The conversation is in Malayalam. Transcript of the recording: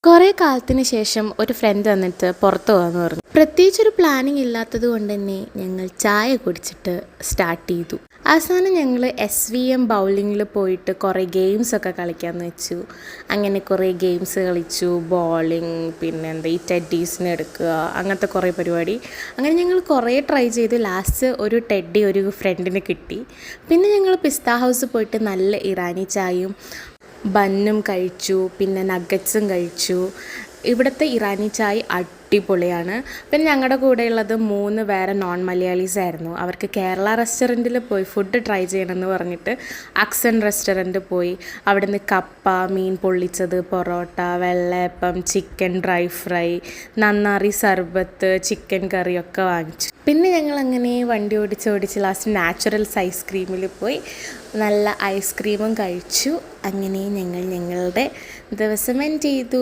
കുറേ കാലത്തിന് ശേഷം ഒരു ഫ്രണ്ട് വന്നിട്ട് പുറത്ത് പോകാമെന്ന് പറഞ്ഞു. പ്രത്യേകിച്ചൊരു പ്ലാനിങ് ഇല്ലാത്തത് കൊണ്ട് തന്നെ ഞങ്ങൾ ചായ കുടിച്ചിട്ട് സ്റ്റാർട്ട് ചെയ്തു. അവസാനം ഞങ്ങൾ SVM ബൗളിങ്ങിൽ പോയിട്ട് കുറേ ഗെയിംസൊക്കെ കളിക്കാമെന്ന് വെച്ചു. അങ്ങനെ കുറേ ഗെയിംസ് കളിച്ചു. ബോളിങ്, പിന്നെ ഈ ടെഡീസിനെ എടുക്കുക, അങ്ങനത്തെ കുറേ പരിപാടി. അങ്ങനെ ഞങ്ങൾ കുറേ ട്രൈ ചെയ്തു. ലാസ്റ്റ് ഒരു ടെഡി ഒരു ഫ്രണ്ടിന് കിട്ടി. പിന്നെ ഞങ്ങൾ പിസ്ത ഹൗസ് പോയിട്ട് നല്ല ഇറാനി ചായയും ബന്നും കഴിച്ചു. പിന്നെ നഗറ്റ്സും കഴിച്ചു. ഇവിടുത്തെ ഇറാനി ചായ അടിപൊളിയാണ്. പിന്നെ ഞങ്ങളുടെ കൂടെയുള്ളത് 3 വേറെ നോൺ മലയാളീസ് ആയിരുന്നു. അവർക്ക് കേരള റെസ്റ്റോറൻറ്റിൽ പോയി ഫുഡ് ട്രൈ ചെയ്യണമെന്ന് പറഞ്ഞിട്ട് അക്സൻ റെസ്റ്റോറൻറ്റ് പോയി. അവിടുന്ന് കപ്പ, മീൻ പൊള്ളിച്ചത്, പൊറോട്ട, വെള്ളയപ്പം, ചിക്കൻ ഡ്രൈ ഫ്രൈ, നന്നാറി സർബത്ത്, ചിക്കൻ കറിയൊക്കെ വാങ്ങിച്ചു. പിന്നെ ഞങ്ങളങ്ങനെ വണ്ടി ഓടിച്ച് ലാസ്റ്റ് നാച്ചുറൽസ് ഐസ്ക്രീമിൽ പോയി നല്ല ഐസ്ക്രീമും കഴിച്ചു. അങ്ങനെ ഞങ്ങളുടെ ദിവസം എൻഡ് ചെയ്തു.